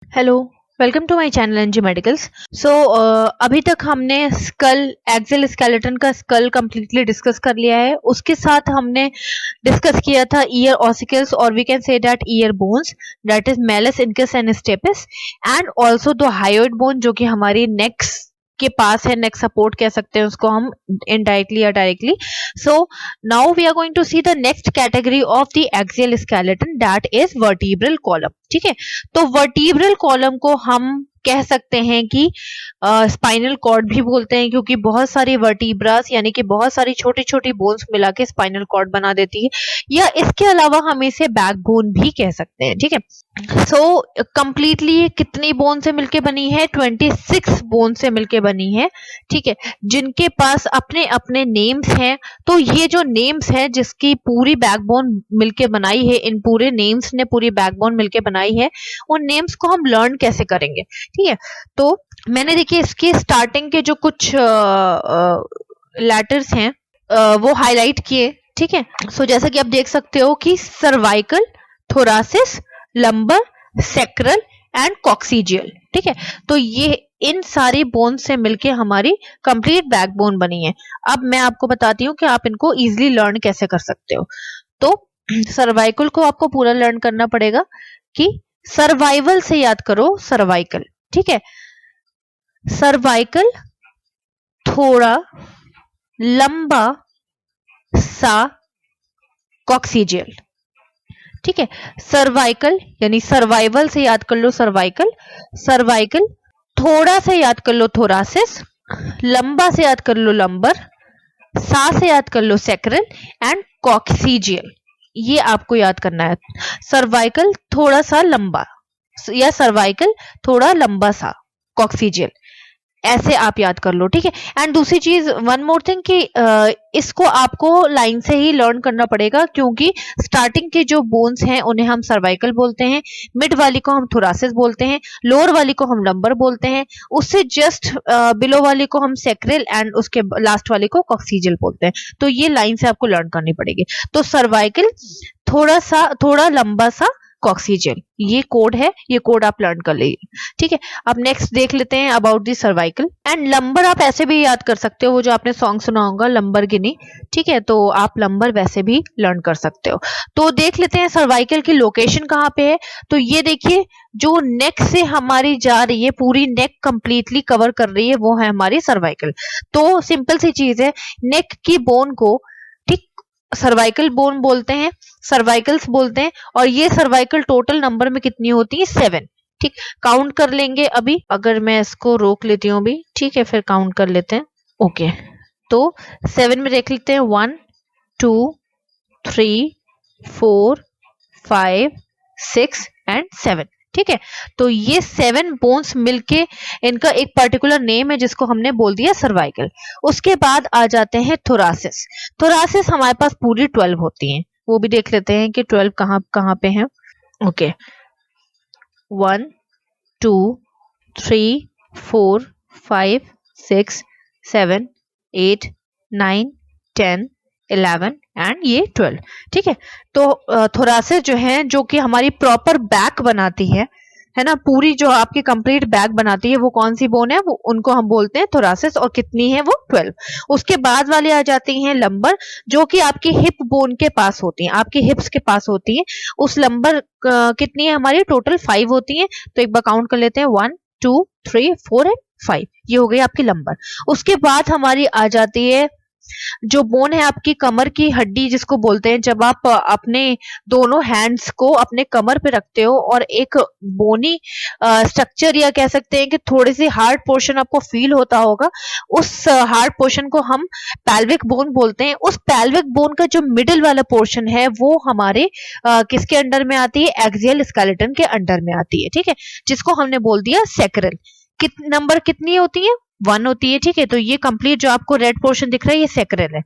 Hello, welcome to my channel NG medicals. So अभी तक हमने स्कल एक्सियल स्केलेटन का स्कल कंप्लीटली डिस्कस कर लिया है। उसके साथ हमने डिस्कस किया था ईयर ऑसिकल्स और we can say that ear bones, that is malleus, incus and stapes, and also the hyoid bone जो कि हमारी नेक्स के पास है, नेक सपोर्ट कह सकते हैं उसको हम इनडायरेक्टली या directly. So now we are going to see the next category of the axial skeleton, that is vertebral column. ठीक है, तो वर्टिब्रल कॉलम को हम कह सकते हैं कि स्पाइनल कॉर्ड भी बोलते हैं, क्योंकि बहुत सारी वर्टिब्रास यानी कि बहुत सारी छोटी छोटी बोन्स मिला के स्पाइनल कॉर्ड बना देती है, या इसके अलावा हम इसे बैकबोन भी कह सकते हैं। ठीक है, सो कंप्लीटली कितनी बोन से मिलके बनी है? 26 बोन से मिलके बनी है। ठीक है, जिनके पास अपने अपने नेम्स हैं। तो ये जो नेम्स है जिसकी पूरी बैकबोन मिलके बनाई है, इन पूरे नेम्स ने पूरी बैकबोन मिलके बनाई है, उन नेम्स को हम लर्न कैसे करेंगे? ठीक है, तो मैंने देखिए इसके स्टार्टिंग के जो कुछ लेटर्स हैं वो हाईलाइट किए। ठीक है, सो जैसा कि आप देख सकते हो कि cervical, thoracic, lumbar, sacral and coccygeal. ठीक है, तो ये इन सारी बोन से मिलके हमारी कंप्लीट बैकबोन बनी है। अब मैं आपको बताती हूँ कि आप इनको इजीली लर्न कैसे कर सकते हो। तो सर्वाइकल को आपको पूरा लर्न करना पड़ेगा कि सर्वाइवल से याद करो सर्वाइकल। ठीक है, सर्वाइकल थोड़ा लंबा सा कॉक्सीजियल। ठीक है, सर्वाइकल यानी सर्वाइवल से याद कर लो सर्वाइकल, सर्वाइकल थोड़ा से याद कर लो थोरासिस, लंबा से याद कर लो लंबर, सा से याद कर लो सैक्रल एंड कॉक्सीजियल। ये आपको याद करना है, सर्वाइकल थोड़ा सा लंबा या सर्वाइकल थोड़ा लंबा सा कॉक्सीजियल, ऐसे आप याद कर लो। ठीक है, एंड दूसरी चीज, वन मोर थिंग कि इसको आपको लाइन से ही लर्न करना पड़ेगा, क्योंकि स्टार्टिंग के जो बोन्स हैं उन्हें हम सर्वाइकल बोलते हैं, मिड वाली को हम थोरासिस बोलते हैं, लोअर वाली को हम लंबर बोलते हैं, उससे जस्ट बिलो वाली को हम सैक्रल एंड उसके लास्ट वाली को कॉक्सीजियल बोलते हैं। तो ये लाइन से आपको लर्न करनी पड़ेगी। तो सर्वाइकल थोड़ा लंबा सा कॉक्सीजियल, ये कोड है, ये कोड आप लर्न कर लीजिए। ठीक है, अब नेक्स्ट देख लेते हैं about the cervical and lumbar. आप ऐसे भी याद कर सकते हो, वो जो आपने सॉन्ग सुना होगा लंबरगिनी। ठीक है, तो आप लंबर वैसे भी लर्न कर सकते हो। तो देख लेते हैं सर्वाइकल की लोकेशन कहाँ पे है। तो ये देखिए, जो नेक से हमारी जा रही है, पूरी नेक कंप्लीटली कवर कर रही है, वो है हमारी सर्वाइकल। तो सिंपल सी चीज है, नेक की बोन को ठीक सर्वाइकल बोन बोलते हैं, सर्वाइकल्स बोलते हैं, और ये सर्वाइकल टोटल नंबर में कितनी होती है? 7। ठीक, काउंट कर लेंगे अभी, अगर मैं इसको रोक लेती हूँ अभी। ठीक है, फिर काउंट कर लेते हैं। ओके, तो 7 में देख लेते हैं, 1 2 3 4 5 6 एंड 7। ठीक है, तो ये 7 बोन्स मिलके इनका एक पर्टिकुलर नेम है जिसको हमने बोल दिया सर्वाइकल। उसके बाद आ जाते हैं थोरासिस। थोरासिस हमारे पास पूरी 12 होती हैं, वो भी देख लेते हैं कि 12 कहाँ कहाँ पे हैं। ओके, 1 2 3 4 5 6 7 8 9 10 11 एंड ये 12। ठीक है, तो थोरासिस जो है, जो कि हमारी प्रॉपर बैक बनाती है ना, पूरी जो आपकी कंप्लीट बैक बनाती है, वो कौन सी बोन है? वो उनको हम बोलते हैं थोरासिस, और कितनी है वो? 12। उसके बाद वाले आ जाती हैं लंबर, जो कि आपकी हिप बोन के पास होती हैं, आपकी हिप्स के पास होती हैं। उस लंबर कितनी है हमारी? टोटल 5 होती हैं। तो एक बार काउंट कर लेते हैं, 1 2 3 4 एंड 5। ये हो गई आपकी लंबर। उसके बाद हमारी आ जाती है जो बोन है आपकी कमर की हड्डी, जिसको बोलते हैं, जब आप अपने दोनों हैंड्स को अपने कमर पे रखते हो और एक बोनी स्ट्रक्चर या कह सकते हैं कि थोड़ी सी हार्ड पोर्शन आपको फील होता होगा, उस हार्ड पोर्शन को हम पैल्विक बोन बोलते हैं। उस पैल्विक बोन का जो मिडिल वाला पोर्शन है, वो हमारे किसके अंडर में आती है? एक्सियल स्केलेटन के अंडर में आती है। ठीक है, जिसको हमने बोल दिया सैक्रल। नंबर कितनी होती है? 1 होती है। ठीक है, तो ये कंप्लीट जो आपको रेड पोर्शन दिख रहा है, ये सैक्रल है।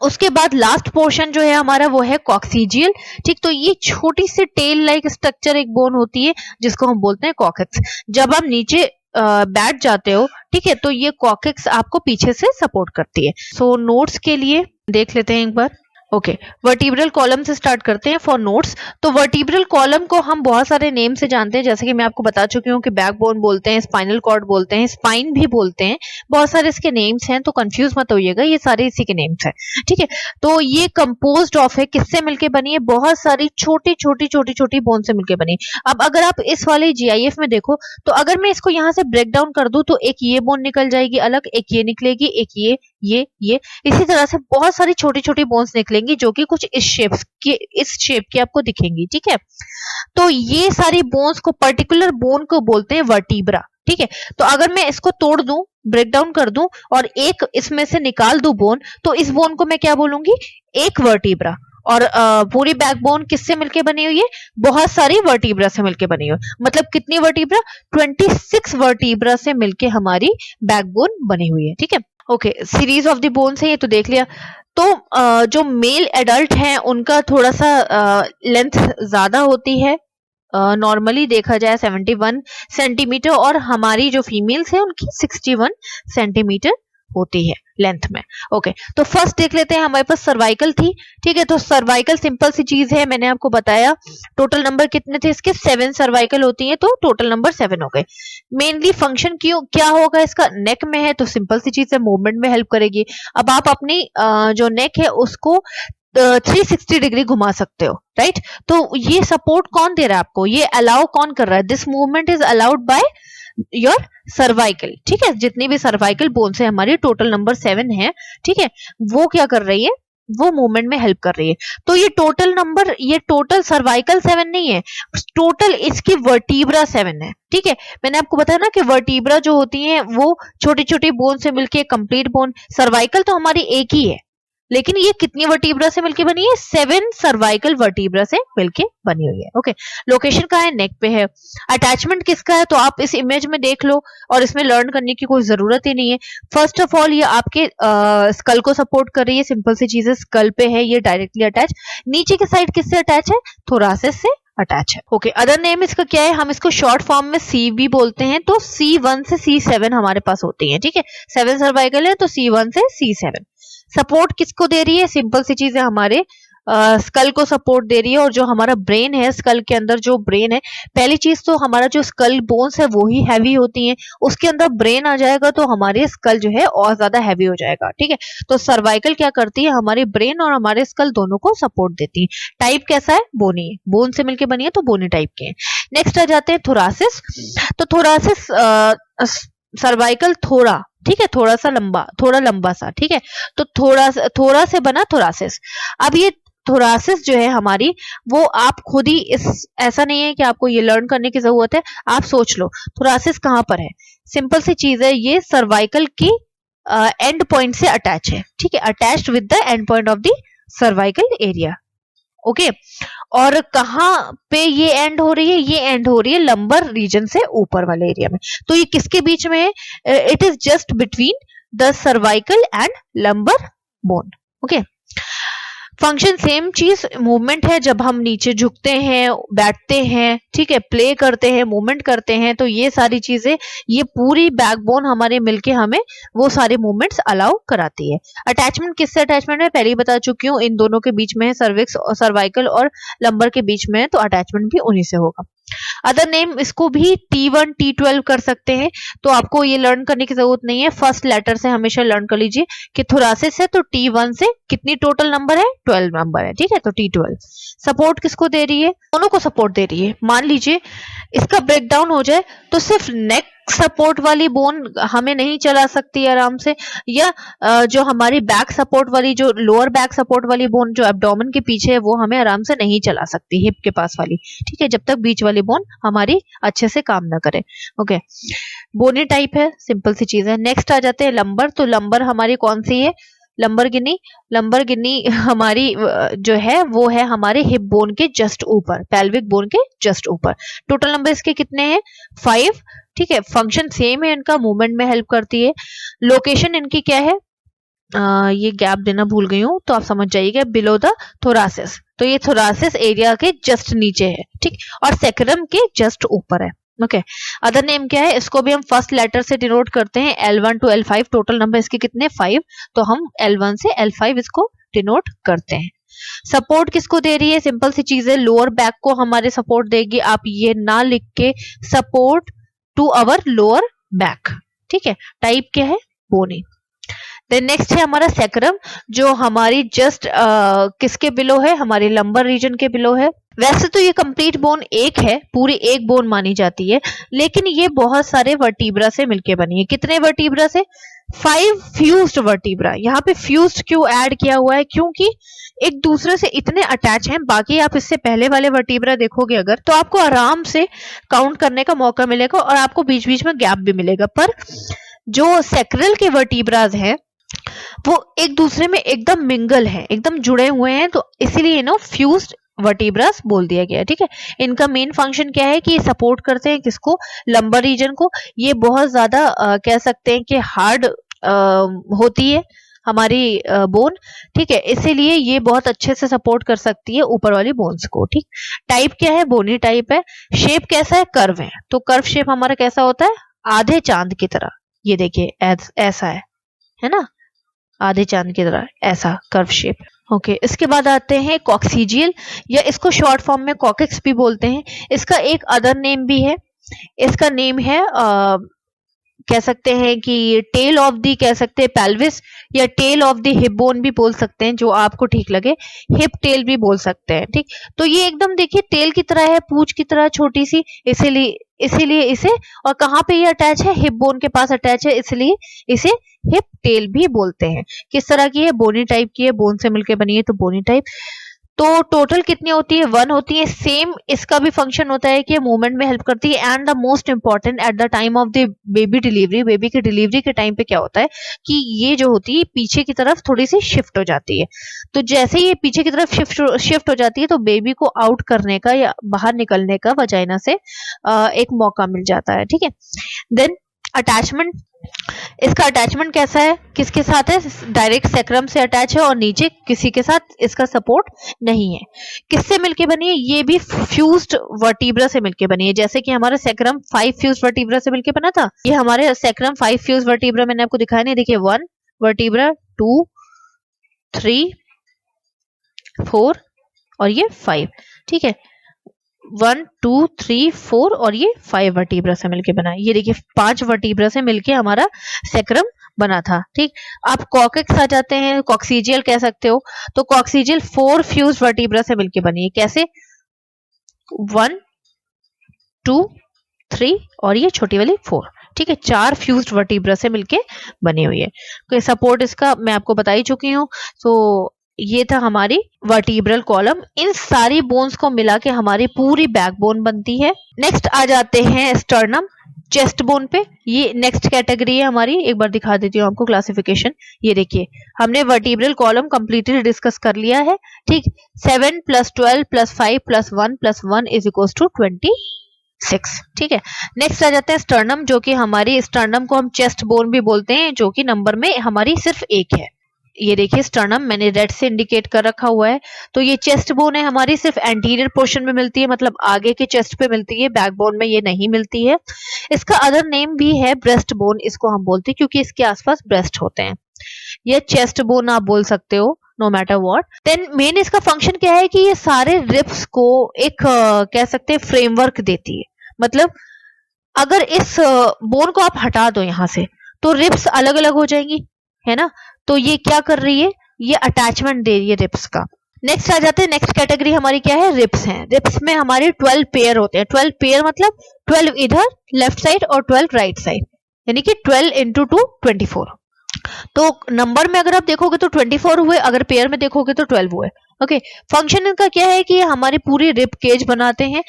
उसके बाद लास्ट पोर्शन जो है हमारा, वो है कॉक्सीजियल। ठीक, तो ये छोटी सी टेल लाइक स्ट्रक्चर एक बोन होती है, जिसको हम बोलते हैं कॉकेक्स। जब आप नीचे बैठ जाते हो, ठीक है, तो ये कॉकेक्स आपको पीछे से सपोर्ट करती है। सो नोट्स के लिए देख लेते हैं एक बार। ओके, वर्टिब्रल कॉलम से स्टार्ट करते हैं फॉर नोट्स। तो वर्टिब्रल कॉलम को हम बहुत सारे नेम से जानते हैं, जैसे कि मैं आपको बता चुकी हूँ कि बैकबोन बोलते हैं, स्पाइनल कॉर्ड बोलते हैं, स्पाइन भी बोलते हैं, बहुत सारे इसके नेम्स हैं, तो कंफ्यूज मत होइएगा, ये सारे इसी के नेम्स हैं। ठीक है, तो ये कंपोज्ड ऑफ है, किससे मिलके बनी है? बहुत सारी छोटी छोटी छोटी छोटी बोन से मिलके बनी। अब अगर आप इस वाले GIF में देखो, तो अगर मैं इसको यहाँ से ब्रेक डाउन कर दूं तो एक ये बोन निकल जाएगी अलग, एक ये निकलेगी, एक ये इसी तरह से बहुत सारी छोटी छोटी बोन्स निकलेंगी जो कि कुछ इस शेप की आपको दिखेंगी। ठीक है, तो ये सारी बोन्स को, पर्टिकुलर बोन को बोलते हैं वर्टिब्रा। ठीक है, तो अगर मैं इसको तोड़ दूं, ब्रेक डाउन कर दूं और एक इसमें से निकाल दूं बोन, तो इस बोन को मैं क्या बोलूंगी? एक वर्टिब्रा। और पूरी बैकबोन किससे मिलके बनी हुई है? बहुत सारी वर्टिब्रा से मिलके बनी हुई है। मतलब कितनी वर्टिब्रा? 26 वर्टिब्रा से मिलके हमारी बैकबोन बनी हुई है। ठीक है, okay, series of the bones है, ये तो देख लिया। तो जो मेल एडल्ट हैं उनका थोड़ा सा लेंथ ज्यादा होती है, नॉर्मली देखा जाए 71 सेंटीमीटर, और हमारी जो फीमेल्स है उनकी 61 सेंटीमीटर होती है लेंथ में। ओके, तो फर्स्ट देख लेते हैं, हमारे पास सर्वाइकल थी। ठीक है, तो सर्वाइकल सिंपल सी चीज है, मैंने आपको बताया। टोटल नंबर कितने थे इसके? 7 सर्वाइकल होती है, तो टोटल नंबर 7 हो गए। मेनली फंक्शन क्या होगा इसका? नेक में है, तो सिंपल सी चीज है, मूवमेंट में हेल्प करेगी। अब आप अपनी जो नेक है उसको 360 डिग्री घुमा सकते हो, राइट? तो ये सपोर्ट कौन दे रहा है आपको? ये अलाउ कौन कर रहा है? This movement is allowed by your cervical. ठीक है, जितनी भी सर्वाइकल बोन्स है हमारी, टोटल नंबर 7 है। ठीक है, वो क्या कर रही है? वो मूवमेंट में हेल्प कर रही है। तो ये टोटल नंबर, ये टोटल सर्वाइकल 7 नहीं है, टोटल इसकी वर्टिब्रा 7 है। ठीक है, मैंने आपको बताया ना कि वर्टिब्रा जो होती है वो छोटी छोटी बोन से मिलके कंप्लीट बोन। सर्वाइकल तो हमारी एक ही है, लेकिन ये कितनी वर्टिब्रा से मिलके बनी है? 7 सर्वाइकल वर्टिब्रा से मिलके बनी हुई है। ओके, लोकेशन कहाँ है? नेक पे है। अटैचमेंट किसका है? तो आप इस इमेज में देख लो, और इसमें लर्न करने की कोई जरूरत ही नहीं है। फर्स्ट ऑफ ऑल ये आपके स्कल को सपोर्ट कर रही है, सिंपल सी चीज है, स्कल पे है ये डायरेक्टली अटैच। नीचे की साइड किससे अटैच है? थोरासिस से अटैच है। ओके, अदर नेम इसका क्या है? हम इसको शॉर्ट फॉर्म में CV बोलते हैं। तो C1 से C7 हमारे पास होती है। ठीक है, 7 सर्वाइकल है, तो C1 से C7। सपोर्ट किसको दे रही है? सिंपल सी चीज है, हमारे स्कल को सपोर्ट दे रही है। और जो हमारा ब्रेन है, स्कल के अंदर जो ब्रेन है, पहली चीज तो हमारा जो स्कल बोन्स है वो ही हैवी होती हैं, उसके अंदर ब्रेन आ जाएगा तो हमारे स्कल जो है और ज्यादा हैवी हो जाएगा। ठीक है, तो सर्वाइकल क्या करती है? हमारे ब्रेन और हमारे स्कल दोनों को सपोर्ट देती है। टाइप कैसा है? बोनी है, बोन से मिलके बनी है, तो बोनी टाइप के हैं। नेक्स्ट आ जाते हैं थोरासिस। तो थोरासिस सर्वाइकल थोड़ा, ठीक है, थोड़ा सा लंबा, थोड़ा लंबा सा। ठीक है, तो थोड़ा से बना थोरासिस। अब ये थोरासिस जो है हमारी, वो आप खुद ही ऐसा नहीं है कि आपको ये लर्न करने की जरूरत है, आप सोच लो थोरासिस कहाँ पर है। सिंपल सी चीज है, ये सर्वाइकल की एंड पॉइंट से अटैच है। ठीक है, attached with the end point of the cervical area. Okay, और कहाँ पे ये एंड हो रही है? ये एंड हो रही है लंबर रीजन से ऊपर वाले एरिया में। तो ये किसके बीच में है? It is just between the cervical and lumbar bone. Okay, function same चीज, मूवमेंट है, जब हम नीचे झुकते हैं, बैठते हैं, ठीक है, प्ले करते हैं, मूवमेंट करते हैं, तो ये सारी चीजें, ये पूरी बैकबोन हमारे मिलके हमें वो सारे मूवमेंट्स अलाउ कराती है। अटैचमेंट किससे अटैचमेंट है? पहले ही बता चुकी हूँ, इन दोनों के बीच में है, सर्विक्स और सर्वाइकल और लंबर के बीच में है, तो अटैचमेंट भी उन्हीं से होगा। अदर नेम इसको भी T1 T12 कर सकते हैं, तो आपको ये लर्न करने की जरूरत नहीं है, फर्स्ट लेटर से हमेशा लर्न कर लीजिए कि थोरासिस है तो T1 से कितनी टोटल नंबर है? 12 नंबर है। ठीक है, तो T12। सपोर्ट किसको दे रही है? दोनों को सपोर्ट दे रही है। मान लीजिए इसका ब्रेकडाउन हो जाए तो सिर्फ नेक सपोर्ट वाली बोन हमें नहीं चला सकती आराम से, या जो हमारी बैक सपोर्ट वाली, जो लोअर बैक सपोर्ट वाली बोन जो एब्डोमेन के पीछे है, वो हमें आराम से नहीं चला सकती, हिप के पास वाली। ठीक है, जब तक बीच वाली बोन हमारी अच्छे से काम ना करे। ओके, बोनी टाइप है, सिंपल सी चीज है। नेक्स्ट आ जाते हैं लंबर। तो लंबर हमारी कौन सी है? लंबरगिनी हमारी जो है वो है हमारे हिप बोन के जस्ट ऊपर, पेल्विक बोन के जस्ट ऊपर। टोटल नंबर इसके कितने हैं? 5। ठीक है, फंक्शन सेम है इनका, मूवमेंट में हेल्प करती है। लोकेशन इनकी क्या है? ये गैप देना भूल गई हूँ, तो आप समझ जाइएगा, बिलो द थोरासिस। तो ये थोरासिस एरिया के जस्ट नीचे है, ठीक, और सेक्रम के जस्ट ऊपर है। ओके, अदर नेम क्या है? इसको भी हम फर्स्ट लेटर से डिनोट करते हैं, L1 to L5। Total number इसके कितने? 5, तो हम L1 से L5 इसको डिनोट करते हैं। सपोर्ट किसको दे रही है? सिंपल सी चीज है, लोअर बैक को हमारे सपोर्ट देगी। आप ये ना लिख के support to our lower back, ठीक है। टाइप क्या है? बोनी। देन नेक्स्ट है हमारा सैक्रम, जो हमारी जस्ट किसके बिलो है? हमारी लंबर रीजन के बिलो है। वैसे तो ये कंप्लीट बोन एक है, पूरी एक बोन मानी जाती है, लेकिन ये बहुत सारे वर्टिब्रा से मिलके बनी है। कितने वर्टिब्रा से? 5 फ्यूज्ड वर्टिब्रा। यहाँ पे फ्यूज्ड क्यों ऐड किया हुआ है? क्योंकि एक दूसरे से इतने अटैच हैं। बाकी आप इससे पहले वाले वर्टिब्रा देखोगे अगर, तो आपको आराम से काउंट करने का मौका मिलेगा और आपको बीच बीच में गैप भी मिलेगा। पर जो सैक्रल के वर्टिब्राज हैं वो एक दूसरे में एकदम मिंगल है, एकदम जुड़े हुए हैं, तो इसीलिए इन्हें फ्यूज्ड वर्टिब्रास बोल दिया गया है, ठीक है। इनका मेन फंक्शन क्या है कि ये सपोर्ट करते हैं किसको? लंबर रीजन को। ये बहुत ज्यादा कह सकते हैं कि हार्ड होती है हमारी बोन, ठीक है, इसीलिए ये बहुत अच्छे से सपोर्ट कर सकती है ऊपर वाली बोन्स को, ठीक। टाइप क्या है? बोनी टाइप है। शेप कैसा है? कर्व है। तो कर्व शेप हमारा कैसा होता है? आधे चांद की तरह। ये देखिए ऐसा है ना, आधे चांद की तरह ऐसा कर्व शेप। ओके, इसके बाद आते हैं कॉक्सीजियल, या इसको शॉर्ट फॉर्म में कॉकेक्स भी बोलते हैं। इसका एक अदर नेम भी है। इसका नेम है कह सकते हैं कि टेल ऑफ दी, कह सकते हैं पेल्विस, या tail of the hip bone भी बोल सकते हैं, जो आपको ठीक लगे। हिप टेल भी बोल सकते हैं, ठीक। तो ये एकदम देखिए टेल की तरह है, पूंछ की तरह छोटी सी, इसीलिए इसे, और कहाँ पे ये अटैच है? हिप बोन के पास अटैच है, इसलिए इसे हिप टेल भी बोलते हैं। किस तरह की है? बोनी टाइप की है, बोन से मिलकर बनी है, तो बोनी टाइप। तो टोटल कितनी होती है? 1 होती है। सेम इसका भी फंक्शन होता है कि मूवमेंट में हेल्प करती है। And the most important, at the time of the baby delivery, baby की डिलीवरी के टाइम पे क्या होता है कि ये जो होती है पीछे की तरफ थोड़ी सी शिफ्ट हो जाती है। तो जैसे ये पीछे की तरफ शिफ्ट हो जाती है, तो बेबी को आउट करने का या बाहर निकलने का वजाइना से एक मौका मिल जाता है, ठीक है। देन अटैचमेंट, इसका अटैचमेंट कैसा है? किसके साथ है? डायरेक्ट सैक्रम से अटैच है, और नीचे किसी के साथ इसका सपोर्ट नहीं है। किससे मिलके बनी है? ये भी फ्यूज्ड वर्टिब्रा से मिलके बनी है। जैसे कि हमारा सैक्रम 5 फ्यूज्ड वर्टिब्रा से मिलके बना था, ये हमारे सैक्रम 5 फ्यूज्ड वर्टिब्रा मैंने आपको दिखाया नहीं। देखिए 1 वर्टिब्रा, 2, 3, 4 और ये 5, ठीक है। 1, 2, 3, 4 और ये 5 वर्टिब्रा से मिलके बना है। ये देखिए 5 वर्टिब्रा से मिलके हमारा सैक्रम बना था, ठीक। आप कॉकेक्स आ जाते हैं, कॉक्सीजियल कह सकते हो। तो कॉक्सीजियल 4 फ्यूज वर्टिब्रा से मिलके बनी है। कैसे? 1, 2, 3 और ये छोटी वाली 4, ठीक है। 4 फ्यूज्ड वर्टिब्रा से मिलके बनी हुई है। तो सपोर्ट इसका मैं आपको बता ही चुकी हूँ। तो ये था हमारी वर्टिब्रल कॉलम। इन सारी बोन्स को मिला के हमारी पूरी बैकबोन बनती है। नेक्स्ट आ जाते हैं स्टर्नम, चेस्ट बोन पे। ये नेक्स्ट कैटेगरी है हमारी। एक बार दिखा देती हूँ आपको क्लासिफिकेशन। ये देखिए हमने वर्टिब्रल कॉलम कंप्लीटली डिस्कस कर लिया है, ठीक। 7 + 12 + 5 + 1 + 1 = 26, ठीक है। नेक्स्ट आ जाता है स्टर्नम, जो कि हमारी स्टर्नम को हम चेस्ट बोन भी बोलते हैं, जो कि नंबर में हमारी सिर्फ 1 है। ये देखिए स्टर्नम मैंने रेड से इंडिकेट कर रखा हुआ है। तो ये चेस्ट बोन है हमारी, सिर्फ एंटीरियर पोर्शन में मिलती है, मतलब आगे के चेस्ट पे मिलती है, बैकबोन में ये नहीं मिलती है। इसका अदर नेम भी है ब्रेस्ट बोन, इसको हम बोलते हैं क्योंकि इसके आसपास ब्रेस्ट होते हैं। ये चेस्ट बोन आप बोल सकते हो, no matter what. Then main इसका फंक्शन क्या है कि ये सारे रिब्स को एक कह सकते हैं फ्रेमवर्क देती है। मतलब अगर इस बोन को आप हटा दो यहाँ से, तो रिब्स अलग अलग हो जाएंगी, है ना। तो ये क्या कर रही है? ये अटैचमेंट दे रही है रिब्स का। नेक्स्ट आ जाते हैं, नेक्स्ट कैटेगरी हमारी क्या है? रिब्स हैं। रिब्स में हमारे 12 पेयर होते हैं। 12 पेयर मतलब 12 इधर लेफ्ट साइड और 12 राइट साइड, यानी कि 12 × 2 24। तो नंबर में अगर आप देखोगे तो 24 हुए, अगर पेयर में देखोगे तो 12 हुए। ओके, फंक्शन इनका क्या है कि ये हमारी पूरी रिब केज बनाते हैं,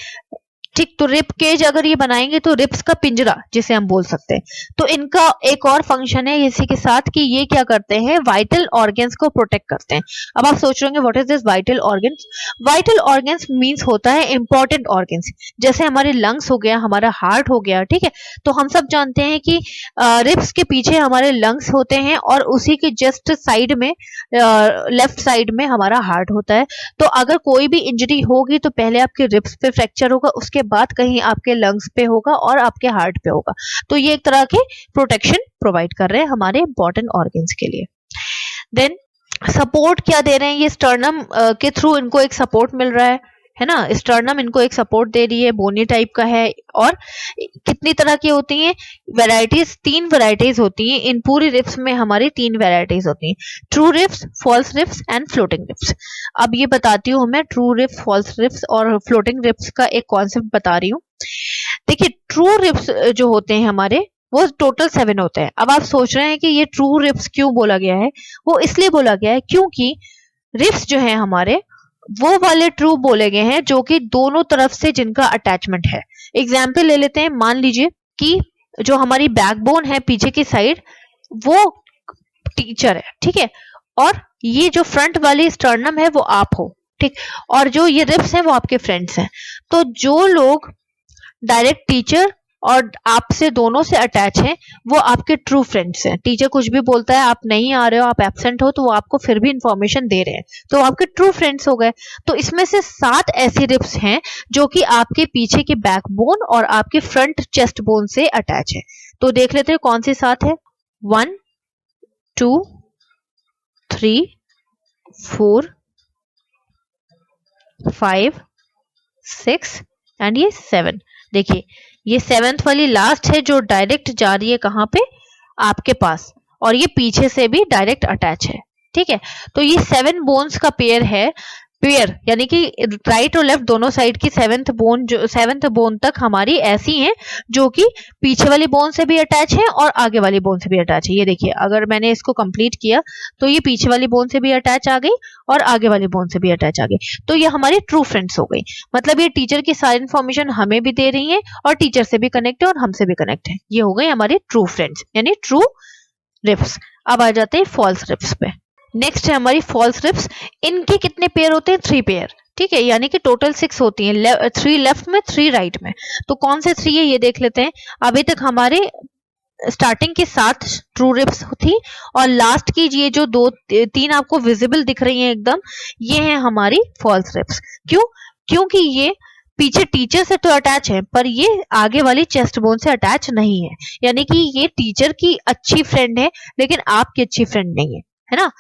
ठीक। तो रिब केज अगर ये बनाएंगे तो रिब्स का पिंजरा जिसे हम बोल सकते हैं। तो इनका एक और फंक्शन है इसी के साथ कि ये क्या करते हैं? वाइटल ऑर्गन्स को प्रोटेक्ट करते हैं। अब आप सोच रहे होंगे what is this vital organs? Vital organs means होता है इंपॉर्टेंट ऑर्गन्स, जैसे हमारे लंग्स हो गया, हमारा हार्ट हो गया, ठीक है। तो हम सब जानते हैं कि रिब्स के पीछे हमारे लंग्स होते हैं और उसी के जस्ट साइड में लेफ्ट साइड में हमारा हार्ट होता है। तो अगर कोई भी इंजरी होगी तो पहले आपके रिब्स पे फ्रैक्चर होगा, उसके बाद कहीं आपके लंग्स पे होगा और आपके हार्ट पे होगा। तो ये एक तरह के प्रोटेक्शन प्रोवाइड कर रहे हैं हमारे इंपॉर्टेंट ऑर्गन्स के लिए। देन सपोर्ट क्या दे रहे हैं, ये स्टर्नम के थ्रू इनको एक सपोर्ट मिल रहा है ना, स्टर्नम इनको एक सपोर्ट दे रही है, बोनी टाइप का है। और कितनी तरह की होती हैं वैरायटीज, 3 वैरायटीज होती हैं इन पूरी रिफ्स में, हमारी 3 वैरायटीज होती हैं, true ribs, false ribs and floating ribs. अब ये बताती हूँ मैं ट्रू रिफ्स, फॉल्स रिफ्स और फ्लोटिंग रिफ्स का एक कॉन्सेप्ट बता रही हूँ। देखिए ट्रू रिफ्स जो होते हैं हमारे वो टोटल 7 होते हैं। अब आप सोच रहे हैं कि ये ट्रू रिफ्स क्यों बोला गया है, वो इसलिए बोला गया है क्योंकि रिफ्स जो है हमारे वो वाले ट्रू बोले गए हैं जो कि दोनों तरफ से जिनका अटैचमेंट है। एग्जाम्पल ले लेते हैं, मान लीजिए कि जो हमारी बैकबोन है पीछे की साइड वो टीचर है, ठीक है, और ये जो फ्रंट वाली स्टर्नम है वो आप हो, ठीक, और जो ये रिब्स हैं वो आपके फ्रेंड्स हैं। तो जो लोग डायरेक्ट टीचर और आपसे दोनों से अटैच हैं वो आपके ट्रू फ्रेंड्स हैं। टीचर कुछ भी बोलता है, आप नहीं आ रहे हो, आप एब्सेंट हो, तो वो आपको फिर भी इंफॉर्मेशन दे रहे हैं, तो आपके ट्रू फ्रेंड्स हो गए। तो इसमें से 7 ऐसी रिब्स हैं जो कि आपके पीछे के बैकबोन और आपके फ्रंट चेस्ट बोन से अटैच है। तो देख लेते हैं कौन सी 7 है। 1 2 3 4 5 6 एंड ये 7। देखिए ये 7th वाली लास्ट है जो डायरेक्ट जा रही है कहाँ पे, आपके पास, और ये पीछे से भी डायरेक्ट अटैच है, ठीक है। तो ये 7 बोन्स का पेयर है, पेयर यानी कि राइट और लेफ्ट दोनों साइड की 7th बोन, जो 7th बोन तक हमारी ऐसी हैं जो कि पीछे वाली बोन से भी अटैच है और आगे वाली बोन से भी अटैच है। ये देखिए अगर मैंने इसको कंप्लीट किया तो ये पीछे वाली बोन से भी अटैच आ गई और आगे वाली बोन से भी अटैच आ गई। तो ये हमारी ट्रू फ्रेंड्स हो गई, मतलब ये टीचर की सारी इन्फॉर्मेशन हमें भी दे रही है और टीचर से भी कनेक्ट है और हमसे भी कनेक्ट है। ये हो गई हमारी ट्रू फ्रेंड्स यानी ट्रू रिफ्स। अब आ जाते हैं फॉल्स रिफ्स पे। नेक्स्ट है हमारी फॉल्स रिफ्स। इनके कितने पेयर होते हैं, 3 पेयर, ठीक है, यानी कि टोटल 6 होती हैं, 3 लेफ्ट में 3 राइट में। तो कौन से 3 है ये देख लेते हैं। अभी तक हमारे स्टार्टिंग की 7 ट्रू रिफ्स थी और लास्ट की ये जो 3 आपको विजिबल दिख रही हैं एकदम, ये है हमारी फॉल्स रिफ्स। क्यों? क्योंकि ये पीछे टीचर से तो अटैच है पर ये आगे वाली चेस्ट बोन से अटैच नहीं है, यानी कि ये टीचर की अच्छी फ्रेंड है लेकिन आपकी अच्छी फ्रेंड नहीं है ना।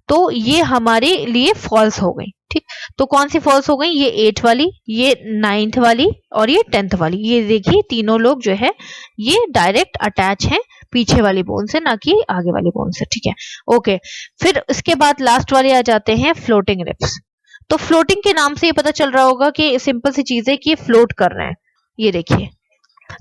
तो ये हमारे लिए फॉल्स हो गई, ठीक। तो कौन सी फॉल्स हो गई, ये 8 वाली, ये 9th वाली और ये 10th वाली। ये देखिए तीनों लोग जो है ये डायरेक्ट अटैच हैं पीछे वाली बोन से, ना कि आगे वाली बोन से, ठीक है, ओके। फिर उसके बाद लास्ट वाले आ जाते हैं फ्लोटिंग रिब्स। तो फ्लोटिंग के नाम से ये पता चल रहा होगा कि सिंपल सी चीज है कि ये फ्लोट कर रहे हैं। ये देखिए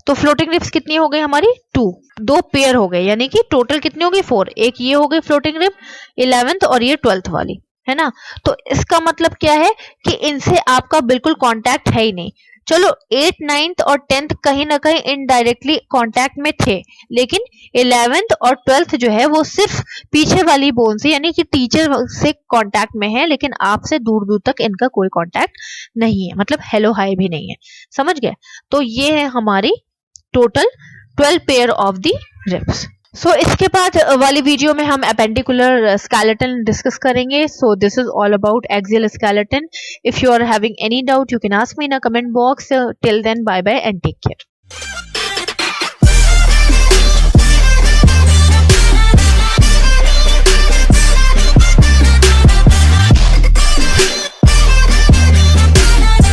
तो फ्लोटिंग रिब्स कितनी हो गई हमारी, 2 पेयर हो गए, यानी कि टोटल कितनी हो गई 4। एक ये हो गई फ्लोटिंग रिब 11th और ये 12th वाली, है ना। तो इसका मतलब क्या है कि इनसे आपका बिल्कुल कांटेक्ट है ही नहीं। चलो 8, 9th और 10th कहीं ना कहीं इनडायरेक्टली कांटेक्ट में थे, लेकिन 11th और 12th जो है वो सिर्फ पीछे वाली बोन से यानी कि टीचर से कांटेक्ट में है, लेकिन आपसे दूर दूर तक इनका कोई कांटेक्ट नहीं है, मतलब हेलो हाय भी नहीं है, समझ गए। तो ये है हमारी total 12 pair of the ribs. So इसके बाद वाली वीडियो में हम अपेंडिकुलर स्केलेटन डिस्कस करेंगे। So this is all about axial skeleton. If you are having any doubt you can ask me in a comment box. Till then bye bye and take care.